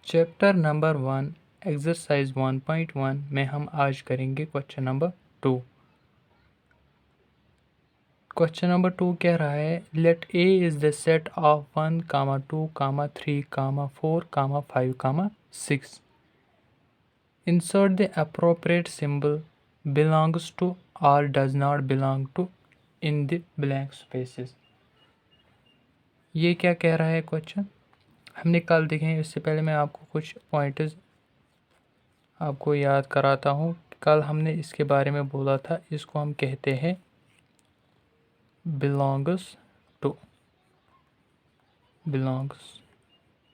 Chapter number 1 exercise 1.1 में हम आज करेंगे क्वेश्चन नंबर 2। क्वेश्चन नंबर 2 कह रहा है let A is the set of 1, 2, 3, 4, 5, 6। Insert the appropriate symbol belongs to और does not belong to in the blank spaces. ये क्या कह रहा है क्वेश्चन, हमने कल देखे हैं। इससे पहले मैं आपको कुछ पॉइंट्स आपको याद कराता हूँ। कल हमने इसके बारे में बोला था, इसको हम कहते हैं बिलोंग्स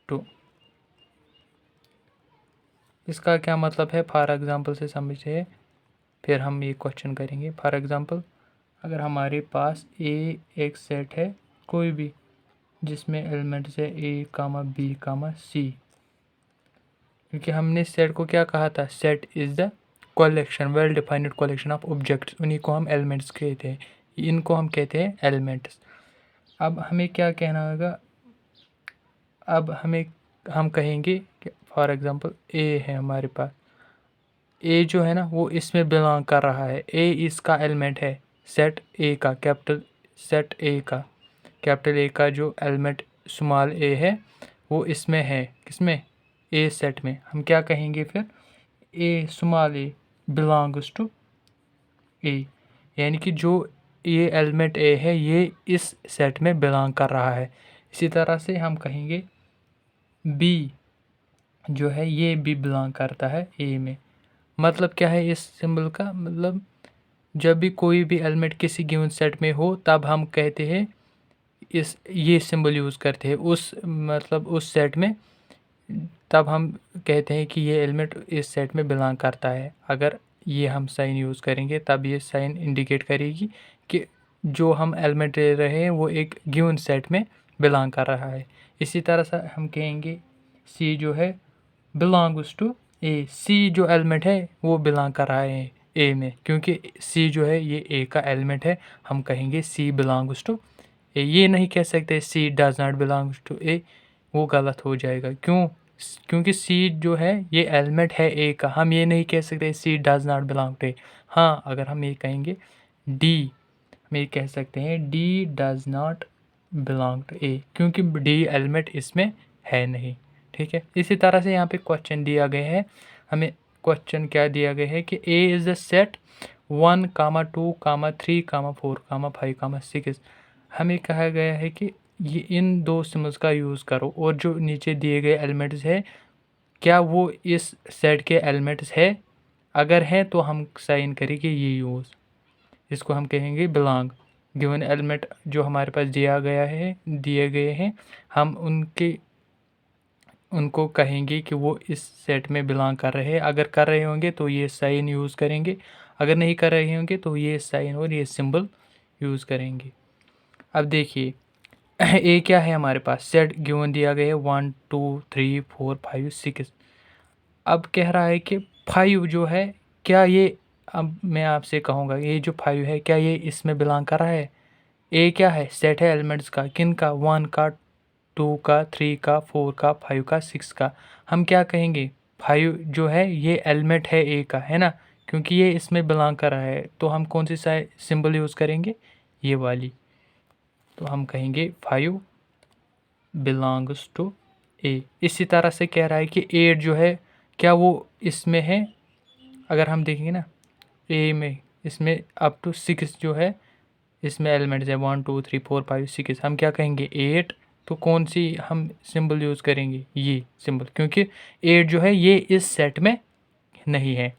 टू। इसका क्या मतलब है, फॉर एग्जांपल से समझिए, फिर हम ये क्वेश्चन करेंगे। फॉर एग्जांपल, अगर हमारे पास ए एक सेट है कोई भी जिसमें एलिमेंट्स है ए कामा बी कामा सी, क्योंकि हमने सेट को क्या कहा था, set is the collection, well defined collection of objects, उन्हीं को हम एलिमेंट्स कहते हैं, इनको हम कहते हैं एलिमेंट्स। अब हमें क्या कहना होगा, अब हम कहेंगे कि फॉर एग्जांपल ए है हमारे पास, ए जो है ना वो इसमें बिलोंग कर रहा है, ए इसका एलिमेंट है, सेट ए का, कैपिटल ए का जो एलिमेंट स्मॉल ए है वो इसमें है, किसमें, ए सेट में। हम क्या कहेंगे फिर, ए स्मॉल ए बिलोंग्स टू ए, यानी कि जो ये एलिमेंट ए है ये इस सेट में बिलोंग कर रहा है। इसी तरह से हम कहेंगे बी जो है ये भी बिलोंग करता है ए में। मतलब क्या है इस सिंबल का, मतलब जब भी कोई भी एलिमेंट किसी गिवन सेट में हो तब हम कहते हैं ये सिंबल यूज़ करते हैं उस, मतलब उस सेट में, तब हम कहते हैं कि ये एलिमेंट इस सेट में बिलोंग करता है। अगर ये हम साइन यूज़ करेंगे तब ये साइन इंडिकेट करेगी कि जो हम एलिमेंट ले रहे हैं वो एक गिवन सेट में बिलोंग कर रहा है। इसी तरह से हम कहेंगे सी जो है बिलोंग्स टू ए, सी जो एलिमेंट है वो बिलोंग कर रहा है ए में, क्योंकि सी जो है ये ए का एलिमेंट है, हम कहेंगे सी बिलोंग्स टू ए। ये नहीं कह सकते सी डज नॉट बिलोंग्स टू ए, वो गलत हो जाएगा। क्यों, क्योंकि सी जो है ये एलिमेंट है ए का, हम ये नहीं कह सकते सी डज नॉट बिलोंग टू ए। हाँ, अगर हम ये कहेंगे डी, हम ये कह सकते हैं D does not belong to A, क्योंकि डी एलिमेंट इसमें है नहीं। ठीक है, इसी तरह से यहाँ पे क्वेश्चन दिया गया है, हमें क्वेश्चन क्या दिया गया है कि ए इज़ द सेट 1, 2, 3, 4, 5, 6। हमें कहा गया है कि ये इन दो सिम्बल्स का यूज़ करो, और जो नीचे दिए गए एलिमेंट्स है क्या वो इस सेट के एलिमेंट्स है, अगर हैं तो हम साइन करेंगे ये यूज़, इसको हम कहेंगे बिलोंग। गिवन एलिमेंट जो हमारे पास दिए गए हैं, हम उनको कहेंगे कि वो इस सेट में बिलोंग कर रहे हैं। अगर कर रहे होंगे तो ये साइन यूज़ करेंगे, अगर नहीं कर रहे होंगे तो ये साइन और ये सिंबल यूज़ करेंगे। अब देखिए ए क्या है हमारे पास, सेट गिवन दिया गया है 1, 2, 3, 4, 5, 6। अब कह रहा है कि 5 जो है क्या ये, अब मैं आपसे कहूँगा ये जो 5 है क्या ये इसमें बिलोंग कर रहा है। ए क्या है, सेट है एलिमेंट्स का, किन का, 1 का, 2 का, 3 का, 4 का, 5 का, 6 का। हम क्या कहेंगे 5 जो है ये एलिमेंट है ए का, है ना, क्योंकि ये इसमें बिलोंग कर रहा है, तो हम कौन सी सिंबल यूज़ करेंगे, ये वाली। तो हम कहेंगे 5 बिलोंग्स टू ए। इसी तरह से कह रहा है कि 8 जो है क्या वो इसमें है, अगर हम देखेंगे ना ए में, इसमें अप टू 6 जो है इसमें एलिमेंट्स है 1, 2, 3, 4, 5, 6। हम क्या कहेंगे 8, तो कौन सी हम सिंबल यूज़ करेंगे, ये सिंबल, क्योंकि 8 जो है ये इस सेट में नहीं है,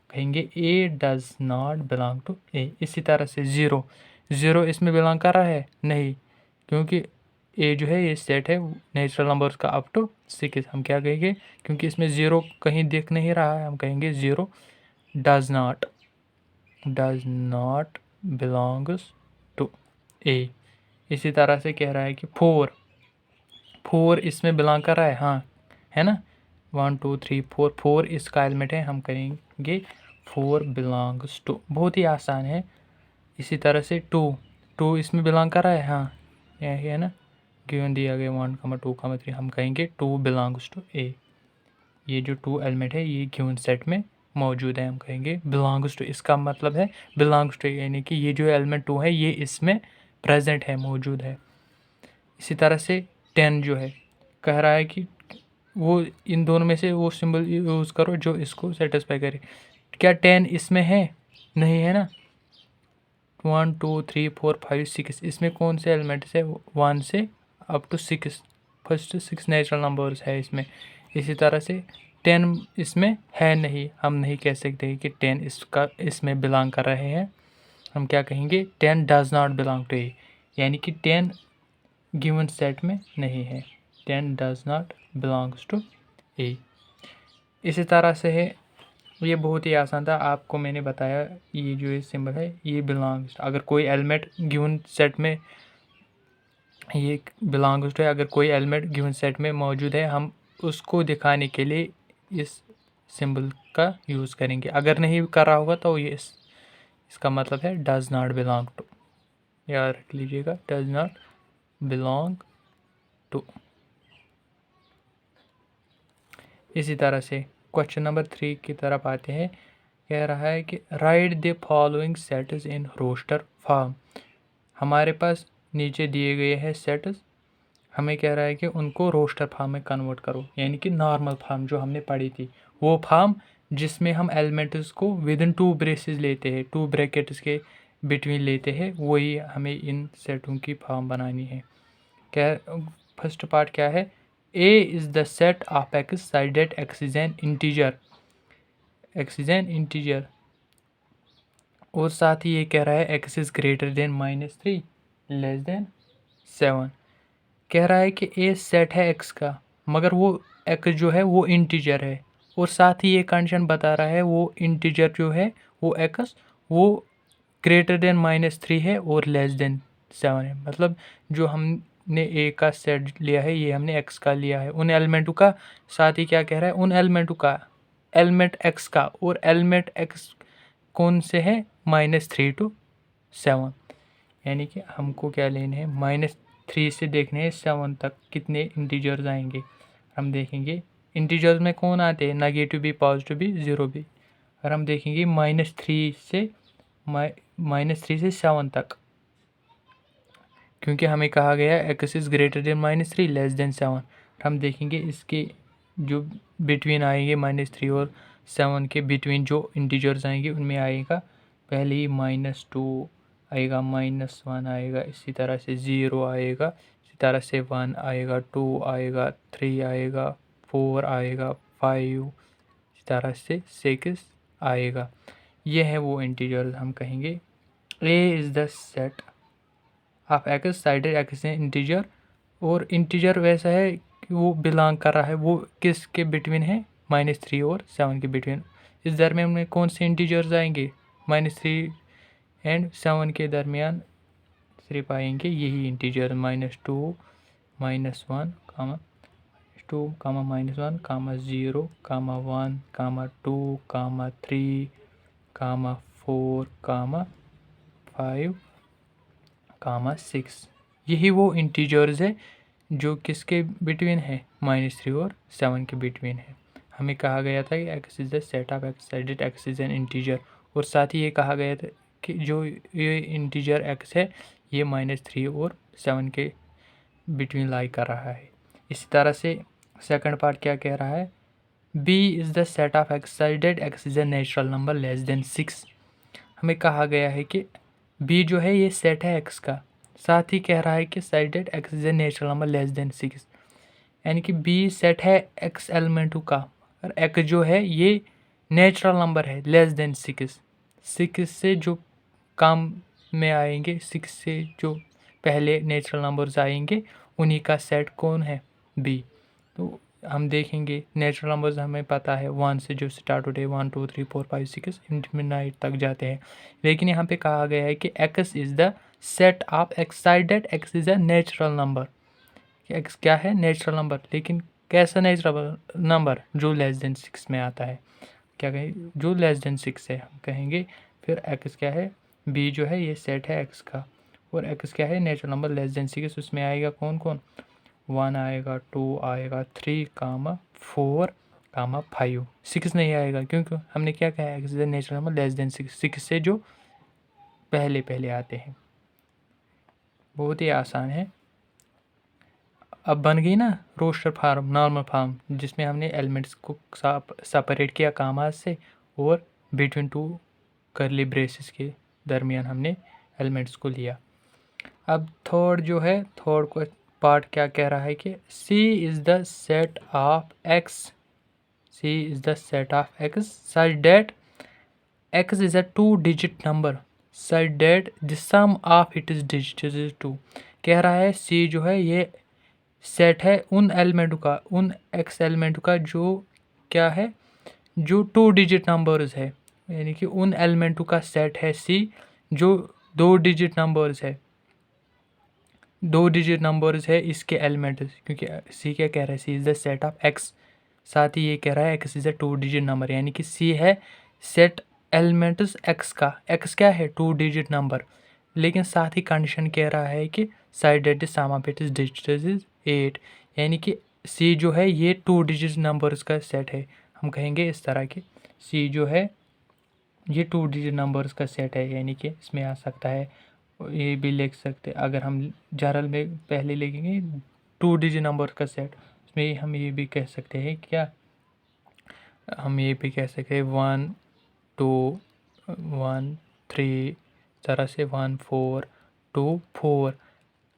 कहेंगे ए डज नॉट बिलोंग टू ए। इसी तरह से 0 इसमें बिलोंग कर रहा है नहीं, क्योंकि ए जो है ये सेट है नेचुरल नंबर्स का अप टू 6। हम क्या कहेंगे, क्योंकि इसमें 0 कहीं दिख नहीं रहा है, हम कहेंगे 0 डज नॉट बिलोंग्स टू ए। इसी तरह से कह रहा है कि 4 इसमें बिलोंग कर रहा है, हाँ है ना, 1, 2, 3, 4 इसका एलिमेंट है, हम करेंगे 4 बिलोंग्स टू। बहुत ही आसान है। इसी तरह से 2 इसमें बिलोंग कर रहा है, हाँ यही है ना, गिवन दिया गया 1, 2, 3, हम कहेंगे 2 बिलोंग्स टू ए। ये जो 2 एलिमेंट है ये गिवन सेट में मौजूद है, हम कहेंगे बिलोंग्स टू। इसका मतलब है बिलोंग्स टू, यानी कि ये जो एलिमेंट 2 है ये इसमें प्रेजेंट है, मौजूद है। इसी तरह से 10 जो है कह रहा है कि वो इन दोनों में से वो सिंबल यूज़ करो जो इसको सेटिस्फाई करे। क्या 10 इसमें है? नहीं है ना। 1 2 3 4 5 6 इसमें कौन से एलिमेंट्स है? 1 से up to 6, first 6 natural numbers है इसमें। इसी तरह से 10 इसमें है नहीं, हम नहीं कह सकते कि 10 इसमें बिलोंग कर रहे हैं। हम क्या कहेंगे? 10 डज नॉट बिलोंग टू ए, यानी कि 10 गिवन सेट में नहीं है। 10 डज नॉट बिलोंग्स टू ए। इसी तरह से है, ये बहुत ही आसान था, आपको मैंने बताया ये जो ये सिंबल है ये बिलोंग्स, अगर कोई एलिमेंट गिवन सेट में ये बिलोंग्स टू है, अगर कोई एलिमेंट गिवन सेट में मौजूद है हम उसको दिखाने के लिए इस सिंबल का यूज़ करेंगे। अगर नहीं कर रहा होगा तो ये इसका मतलब है डज नॉट बिलोंग टू, याद रख लीजिएगा, डज नॉट बिलोंग टू। इसी तरह से क्वेश्चन नंबर 3 की तरफ आते हैं। कह रहा है कि write the following sets in roster form. हमारे पास नीचे दिए गए हैं सेट्स, हमें कह रहा है कि उनको रोस्टर फॉर्म में कन्वर्ट करो, यानी कि नॉर्मल फॉर्म जो हमने पढ़ी थी, वो फॉर्म जिसमें हम एलिमेंट्स को विद इन 2 ब्रेसेस लेते हैं, 2 ब्रैकेट्स के बिटवीन लेते हैं, वही हमें इन सेटों की फॉर्म बनानी है। क्या फर्स्ट पार्ट क्या है? A is the set of x such that x is an integer, x is an integer, और साथ ही ये कह रहा है x is greater than -3 less than 7। कह रहा है कि A सेट है x का, मगर वो x जो है वो इंटीजर है, और साथ ही ये कंडीशन बता रहा है वो इंटीजर जो है वो x वो ग्रेटर देन -3 है और लेस देन 7 है। मतलब जो हमने ए का सेट लिया है ये हमने एक्स का लिया है, उन एलिमेंटों का। साथ ही क्या कह रहा है? उन एलिमेंटों का, एलिमेंट एक्स का, और एलिमेंट एक्स कौन से हैं? -3 to 7, यानी कि हमको क्या लेने हैं? -3 से देखने हैं 7 तक कितने इंटीजर्स आएंगे। हम देखेंगे इंटीजर्स में कौन आते हैं? नेगेटिव भी, पॉजिटिव भी, ज़ीरो भी। और हम देखेंगे -3 से 7 तक, क्योंकि हमें कहा गया x is greater than -3 less than 7। हम देखेंगे इसके जो बिटवीन आएंगे -3 और 7 के बिटवीन जो इंटीजर्स आएंगे उनमें आएगा पहले ही -2 आएगा, -1 आएगा, इसी तरह से 0 आएगा, इसी तरह से 1 आएगा, 2 आएगा, 3 आएगा, 4 आएगा, 5, इसी तरह से 6 आएगा। ये है वो इंटीजर्स। हम कहेंगे A is the set of x such that x है इंटीजर, और इंटीजर वैसा है कि वो बिलोंग कर रहा है, वो किसके बिटवीन है? -3 और 7 के बिटवीन। इस दरमियान में कौन से इंटीजर्स आएंगे? -3 एंड 7 के दरमियान सिर्फ आएंगे यही इंटीजर, -2 -1 कामा 2 कामा -1 कामा 0 कामा 1 कामा 2 कामा 3 कामा 4 कामा 5 कामा 6। यही वो इंटीजर्स है जो किसके बिटवीन है? -3 और 7 के बिटवीन है। हमें कहा गया था कि x is the set of x such that x is an integer, और साथ ही ये कहा गया था कि जो ये इंटीजर एक्स है ये -3 और 7 के बिटवीन लाई कर रहा है। इसी तरह से सेकंड पार्ट क्या कह रहा है? B is the set of x such that x is a natural number less than 6। हमें कहा गया है कि बी जो है ये सेट है एक्स का, साथ ही कह रहा है कि sided x is a natural number less than 6, यानी कि बी सेट है एक्स एलिमेंटों का, और एक्स जो है ये नेचुरल नंबर है लेस देन 6। 6 से जो कम में आएंगे, 6 से जो पहले नेचुरल नंबर्स आएंगे उन्हीं का सेट कौन है? बी। तो हम देखेंगे नेचुरल नंबर्स हमें पता है 1 से जो स्टार्ट होते हैं 1 2 3 4 5 6 इंफिनाइट तक जाते हैं, लेकिन यहाँ पे कहा गया है कि x is the set of x such that x is a natural number. X क्या है? नेचुरल नंबर, लेकिन कैसा नेचुरल नंबर? जो लेस देन 6 में आता है। क्या कहें? जो लेस देन 6 है। हम कहेंगे फिर x क्या है? b जो है ये सेट है x का, और x क्या है? Natural number less than 6। उसमें आएगा कौन कौन? 1 आएगा, 2 आएगा, 3 कामा 4 कामा 5, 6 नहीं आएगा क्योंकि हमने क्या कहा है, x is natural number less than 6, 6 से जो पहले पहले आते हैं। बहुत ही आसान है। अब बन गई ना रोस्टर फार्म, नॉर्मल फार्म, जिसमें हमने एलिमेंट्स को सेपरेट किया कामा से और बिटवीन टू करली ब्रेसेस के दरमियान हमने एलिमेंट्स को लिया। अब थर्ड जो है, थर्ड को पार्ट क्या कह रहा है कि C is the set of X, C is the set of X such that X is a 2-digit number such that the sum of its digits is 2। कह रहा है C जो है ये सेट है उन एलिमेंटों का, उन X एलिमेंटों का जो क्या है, जो 2-डिजिट नंबर्स है, यानी कि उन एलिमेंटों का सेट है C जो 2 डिजिट नंबर्स है, 2 डिजिट नंबर्स है इसके एलिमेंट्स। क्योंकि C क्या कह रहा है, C is the set of X, साथ ही ये कह रहा है X is a 2 digit number, यानी कि C है सेट एलिमेंट्स X का। X क्या है, 2 डिजिट नंबर, लेकिन साथ ही कंडीशन कह रहा है कि such that sum of its digits is 8, यानी कि C जो है ये 2 डिजिट नंबर्स का सेट है। हम कहेंगे इस तरह कि C जो है ये 2 डिजिट नंबर्स का सेट है, यानी कि इसमें आ सकता है, ये भी लिख सकते हैं अगर हम जनरल में पहले लिखेंगे 2 डिजिट नंबर का सेट, उसमें हम ये भी कह सकते हैं, क्या हम ये भी कह सकते हैं 1 2 1 3, तरह से 1 4 2 4।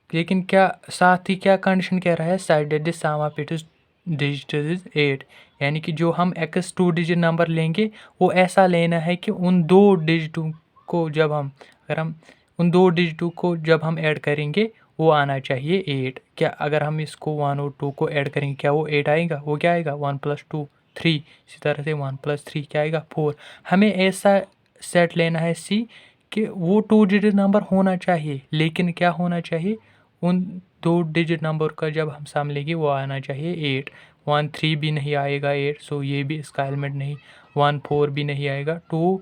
लेकिन क्या साथ ही क्या कंडीशन कह रहा है, such that sum of its digit is 8, यानी कि जो हम X 2 डिजिट नंबर लेंगे वो ऐसा लेना है कि उन 2 डिजिटों को जब हम, अगर हम उन 2 डिजिटों को जब हम ऐड करेंगे वो आना चाहिए 8। क्या अगर हम इसको 1 और 2 को ऐड करेंगे क्या वो 8 आएगा, वो क्या आएगा 1 + 2 3, इसी तरह से 1 + 3 क्या आएगा 4। हमें ऐसा सेट लेना है C कि वो 2 डिजिट नंबर होना चाहिए, लेकिन क्या होना चाहिए, उन 2 डिजिट नंबर का जब हम सम लेंगे वो आना चाहिए 8। 1 3 भी नहीं आएगा 8, सो ये भी इसका एलिमेंट नहीं। 1 4 भी नहीं आएगा 2,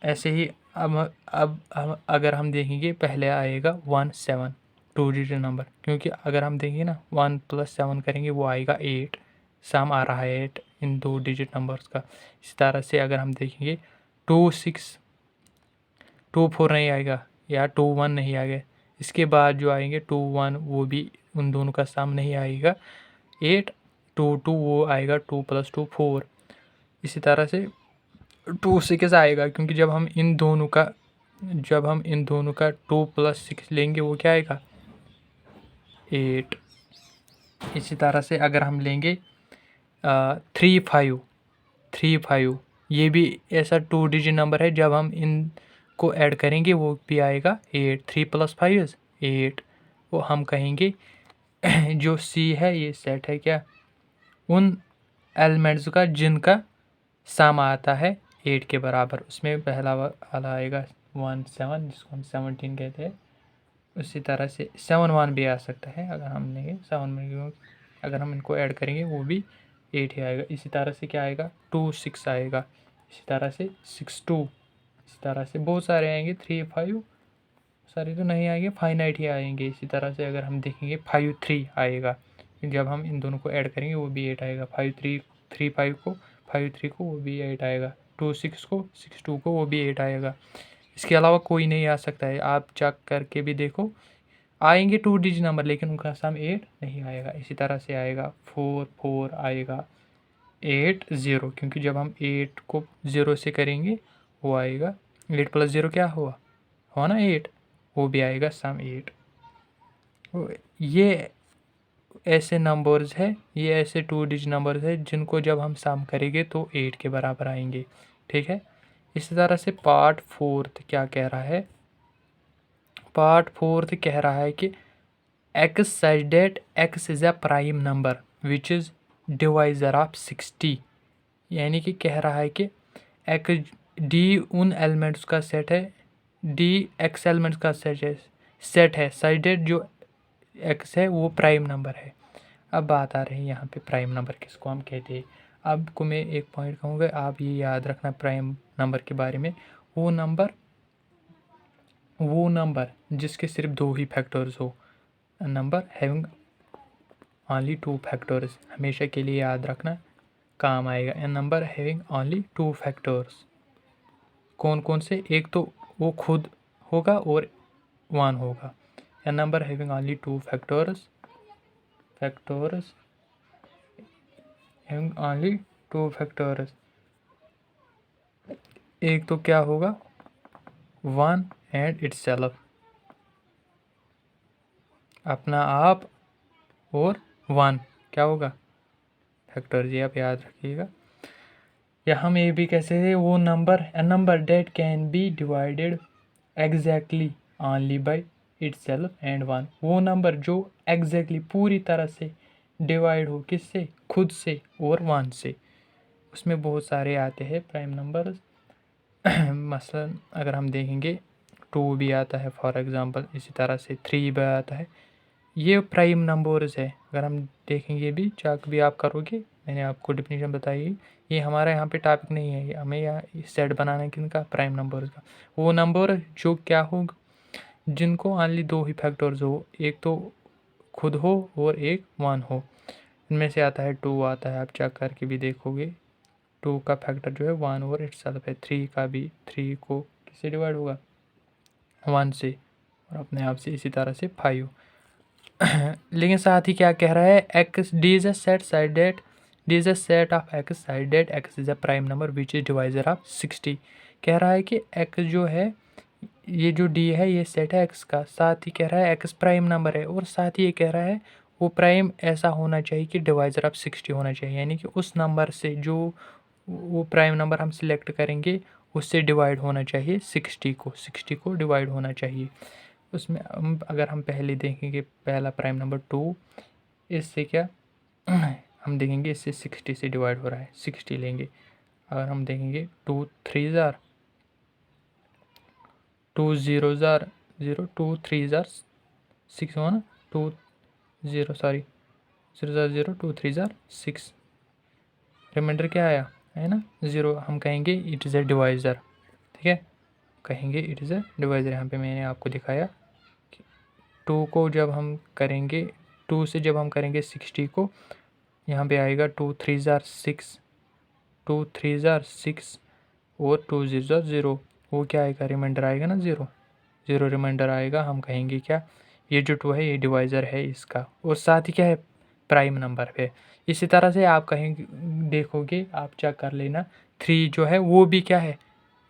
ऐसे ही। अब अगर हम देखेंगे पहले आएगा 1 7, 2 डिजिट नंबर, क्योंकि अगर हम देखेंगे ना 1 + 7 करेंगे वो आएगा 8, सम आ रहा है 8 इन 2 डिजिट नंबर्स का। इस तरह से अगर हम देखेंगे 2 6, 2 4 नहीं आएगा या 2 1 नहीं आएगा। इसके बाद जो आएंगे 2 1 वो भी उन दोनों का सम नहीं आएगा 8, 2 2 वो आएगा 2 + 2 4। इसी तरह से 2 6 आएगा, क्योंकि जब हम इन दोनों का 2 + 6 लेंगे वो क्या आएगा 8। इसी तरह से अगर हम लेंगे 3 5, 3 5 ये भी ऐसा 2 डिजिट नंबर है, जब हम इन को ऐड करेंगे वो भी आएगा 8। 3 + 5 इज 8। वो हम कहेंगे जो C है ये सेट है क्या, उन एलिमेंट्स का जिनका सम आता है 8 के बराबर। उसमें पहला वाला आएगा 1 7, जिसको हम 17 कहते हैं। उसी तरह से 7 1 भी आ सकता है, अगर हम लेंगे 7 में अगर हम इनको ऐड करेंगे वो भी 8 ही आएगा। इसी तरह से क्या आएगा 2 6 आएगा, इसी तरह से 6 2, इसी तरह से बहुत सारे आएंगे 3 5, सारे तो नहीं आएंगे, फाइनाइट ही आएंगे। इसी तरह से अगर हम देखेंगे 5 3 आएगा, जब हम इन दोनों को ऐड करेंगे वो भी 8 आएगा। 5 3 3 5 को 5 3 को वो भी 8 आएगा। 2 6 को 6 2 को वो भी 8 आएगा। इसके अलावा कोई नहीं आ सकता है, आप चेक करके भी देखो, आएंगे 2 डिजिट नंबर लेकिन उनका सम 8 नहीं आएगा। इसी तरह से आएगा 4 4 आएगा, 8 0, क्योंकि जब हम 8 को 0 से करेंगे वो आएगा 8 + 0 क्या हुआ ना 8, वो भी आएगा सम 8। ये ऐसे नंबर्स है, ये ऐसे 2 डिजिट नंबर्स है जिनको जब हम सम करेंगे तो 8 के बराबर आएंगे। ठीक है। इसी तरह से पार्ट 4 क्या कह रहा है, पार्ट 4 कह रहा है कि X such that X is a prime number which is divisor of 60, यानी कि कह रहा है कि X D उन एलिमेंट्स का सेट है, D X एलिमेंट्स का सेट है such that जो X है वो प्राइम नंबर है। अब बात आ रही है यहाँ पे प्राइम नंबर किसको हम कहते हैं। आपको मैं एक पॉइंट कहूँगा, आप ये याद रखना प्राइम नंबर के बारे में, वो नंबर जिसके सिर्फ 2 ही फैक्टर्स हो, नंबर हैविंग ओनली 2 फैक्टर्स, हमेशा के लिए याद रखना। काम आएगा। An number having only 2 factors, कौन कौन से, एक तो वो खुद होगा और 1 होगा। An number having only 2 factors having only 2 factors, एक तो क्या होगा 1 एंड इटसेल्फ, अपना आप, और 1 क्या होगा फैक्टर, जी आप याद रखिएगा। या हम ये भी कह सकते हैं वो number, A number date can be divided exactly only by itself and 1, वो नंबर जो एग्जैक्टली पूरी तरह से डिवाइड हो किससे, खुद से और 1 से। उसमें बहुत सारे आते हैं प्राइम नंबर्स मसलन अगर हम देखेंगे 2 भी आता है फॉर एग्जांपल, इसी तरह से 3 भी आता है, ये प्राइम नंबर्स है। अगर हम देखेंगे भी चेक भी आप करोगे, मैंने आपको डिफिनीशन बताई, ये हमारा यहाँ पे टॉपिक नहीं है, ये हमें यहाँ सेट बनाना है किनका, प्राइम नंबर्स का। वो नंबर जो क्या हो, जिनको ओनली 2 ही फैक्टर्स हो, एक तो खुद हो और एक 1 हो। इनमें से आता है 2 आता है, आप चेक करके भी देखोगे 2 का फैक्टर जो है 1 और इटसेल्फ है। 3 का भी 3 को किससे डिवाइड होगा 1 से, और अपने आप से इसी तरह से 5। लेकिन साथ ही क्या कह रहा है, x D is a set sided, D is a set of x such that x is a prime number which is divisor of 60। कह रहा है कि एक्स जो है, ये जो डी है ये सेट है एक्स का, साथ ही कह रहा है एक्स प्राइम नंबर है, और साथ ही ये कह रहा है वो प्राइम ऐसा होना चाहिए कि डिवाइजर ऑफ 60 होना चाहिए, यानी कि उस नंबर से जो वो प्राइम नंबर हम सिलेक्ट करेंगे उससे डिवाइड होना चाहिए 60 को डिवाइड होना चाहिए। उसमें अगर हम पहले देखेंगे पहला प्राइम नंबर 2, इससे क्या हम देखेंगे इससे 60 से डिवाइड हो रहा है, 60 लेंगे। अगर हम देखेंगे 2 3 ज़ार 2 0 ज़ार 0 2 3 ज़ार 6 हो ना, 2 0 सॉरी 0 ज़ार 0 2 3 ज़ार 6, रिमाइंडर क्या आया है ना 0, हम कहेंगे इट इज़ अ डिवाइज़र, ठीक है, कहेंगे इट इज़ अ डिवाइज़र। यहाँ पे मैंने आपको दिखाया 2 को जब हम करेंगे, 2 से जब हम करेंगे 60 को, यहाँ पे आएगा 2 3 ज़ार 6 2 3 ज़ार 6 और 2 0 ज़ार 0, वो क्या आएगा रिमाइंडर आएगा ना 0 रिमाइंडर आएगा। हम कहेंगे क्या, ये जो 2 है ये डिवाइज़र है इसका, और साथ ही क्या है प्राइम नंबर है। इसी तरह से आप कहेंगे, देखोगे आप चेक कर लेना 3 जो है वो भी क्या है,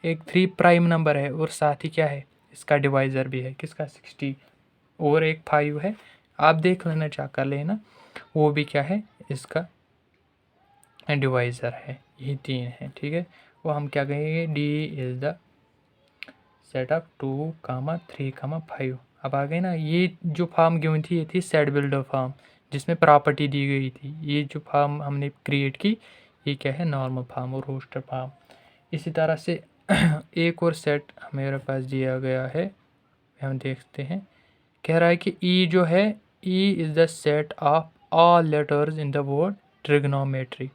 एक 3 प्राइम नंबर है, और साथ ही क्या है इसका डिवाइज़र भी है किसका 60, और एक 5 है, आप देख लेना चेक कर लेना, वो भी क्या है इसका डिवाइज़र है। यही 3 है, ठीक है। वो हम क्या कहेंगे, D is the set of 2, 3, 5। अब आ गए ना, ये जो फॉर्म गिवन थी ये थी सेट बिल्डर फॉर्म, जिसमें प्रॉपर्टी दी गई थी। ये जो फॉर्म हमने क्रिएट की ये क्या है नॉर्मल फॉर्म और रोस्टर फॉर्म। इसी तरह से एक और सेट हमारे पास दिया गया है, हम देखते हैं। कह रहा है कि ई जो है, E is the set of all letters in the word trigonometry.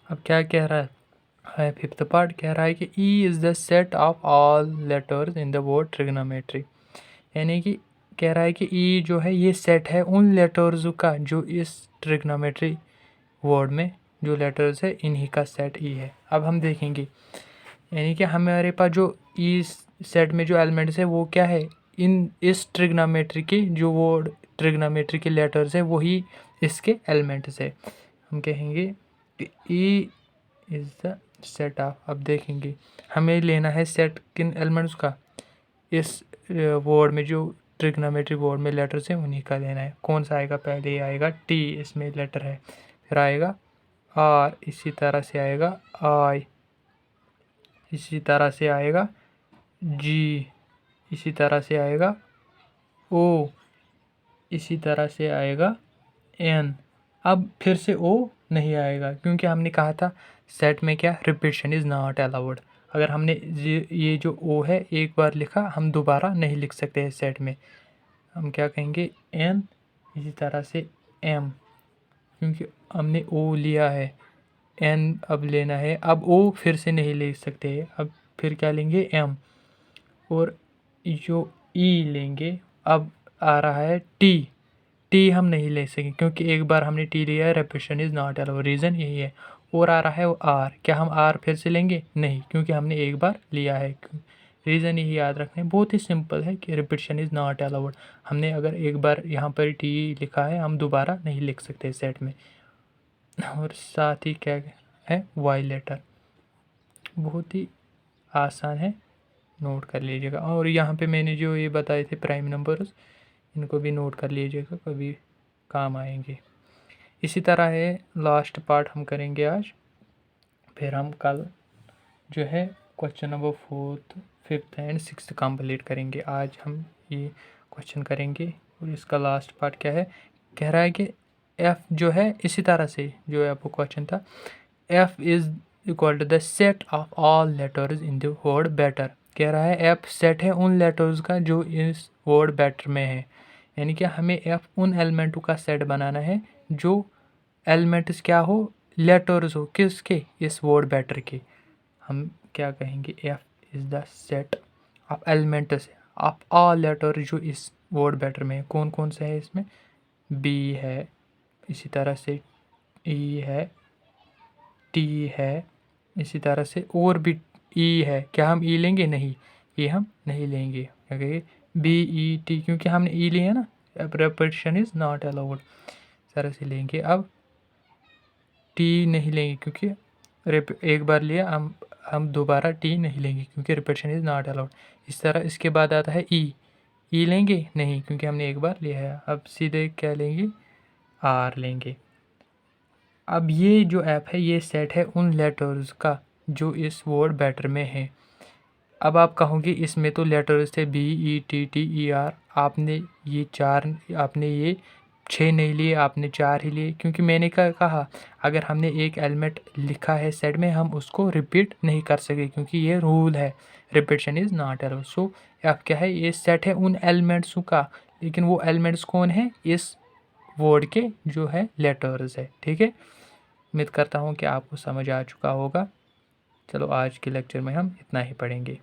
अब क्या कह रहा है, फिफ्थ पार्ट कह रहा है कि E is the set of all letters in the word trigonometry, यानी कि कह रहा है कि ई जो है ये सेट है उन लेटर्स का जो इस ट्रिग्नोमेट्री वर्ड में जो लेटर्स है इन्हीं का सेट ई है। अब हम देखेंगे, यानी कि हमारे पास जो ई सेट में जो एलिमेंट्स है वो क्या है, इस ट्रिग्नोमेट्री के जो वर्ड ट्रिग्नोमेट्री के लेटर्स है वही इसके एलिमेंट्स है। हम कहेंगे कि E is the set of, अब देखेंगे हमें लेना है सेट किन एलिमेंट्स का, इस वर्ड में जो ट्रिग्नोमेट्री वर्ड में लेटर्स हैं उन्हीं का लेना है। कौन सा आएगा, पहले ही आएगा टी, इसमें लेटर है, फिर आएगा आर, इसी तरह से आएगा आई, इसी तरह से आएगा जी, इसी तरह से आएगा ओ, इसी तरह से आएगा एन। अब फिर से ओ नहीं आएगा क्योंकि हमने कहा था सेट में क्या रिपीटिशन इज़ नॉट अलाउड। अगर हमने ये जो ओ है एक बार लिखा हम दोबारा नहीं लिख सकते हैं सेट में, हम क्या कहेंगे एन, इसी तरह से एम, क्योंकि हमने ओ लिया है, एन अब लेना है, अब ओ फिर से नहीं ले सकते हैं, अब फिर क्या लेंगे एम, और जो ई लेंगे, अब आ रहा है टी, टी हम नहीं ले सकें क्योंकि एक बार हमने टी लिया है, repetition is not allowed, reason यही है। और आ रहा है वो आर, क्या हम आर फिर से लेंगे? नहीं, क्योंकि हमने एक बार लिया है। रीज़न यही याद रखना है, बहुत ही सिंपल है कि रिपीटिशन इज़ नॉट अलाउड। हमने अगर एक बार यहाँ पर टी लिखा है, हम दोबारा नहीं लिख सकते सेट में। और साथ ही क्या है, वाई लेटर, बहुत ही आसान है, नोट कर लीजिएगा। और यहाँ पे मैंने जो ये बताए थे प्राइम नंबर्स, इनको भी नोट कर लीजिएगा, कभी काम आएंगे। इसी तरह है, लास्ट पार्ट हम करेंगे आज, फिर हम कल जो है question number 4th 5th and 6th complete करेंगे। आज हम ये क्वेश्चन करेंगे और इसका लास्ट पार्ट क्या है, कह रहा है कि एफ जो है, इसी तरह से जो है आपको क्वेश्चन था, F is equal to the set of all letters in the word better. कह रहा है एफ सेट है उन लेटर्स का जो इस वर्ड बेटर में है, यानी कि हमें एफ उन एलिमेंटों का सेट बनाना है जो एलिमेंट्स क्या हो, लेटर्स हो, किसके, इस वर्ड बेटर के। हम क्या कहेंगे, F is the set of elements of all letter जो इस वर्ड बेटर में है। कौन कौन से है इसमें, बी है, इसी तरह से ई है, टी है, इसी तरह से और भी ई है। क्या हम ई लेंगे? नहीं, ये हम नहीं लेंगे। क्या कहेंगे, बी ई टी, क्योंकि हमने ई लिया ना, अब रेपिटेशन इज़ नॉट अलाउड, इस तरह से लेंगे। अब टी नहीं लेंगे क्योंकि एक बार लिया, हम दोबारा टी नहीं लेंगे क्योंकि रिपीटिशन इज़ नॉट अलाउड। इस तरह इसके बाद आता है ई, ई लेंगे? नहीं, क्योंकि हमने एक बार लिया है। अब सीधे क्या लेंगे, आर लेंगे। अब ये जो ऐप है, ये सेट है उन लेटर्स का जो इस वर्ड बेटर में है। अब आप कहोगे इसमें तो लेटर्स थे B E T T E R, आपने ये 6 नहीं लिए, आपने 4 ही लिए। क्योंकि मैंने क्या कहा, अगर हमने एक एलिमेंट लिखा है सेट में, हम उसको रिपीट नहीं कर सके क्योंकि ये रूल है, रिपीटिशन इज़ नॉट अलाउड। सो अब क्या है, ये सेट है उन एलिमेंट्सों का, लेकिन वो एलिमेंट्स कौन है, इस वर्ड के जो है लेटर्स है। ठीक है, उम्मीद करता हूँ कि आपको समझ आ चुका होगा। चलो, आज के लेक्चर में हम इतना ही पढ़ेंगे।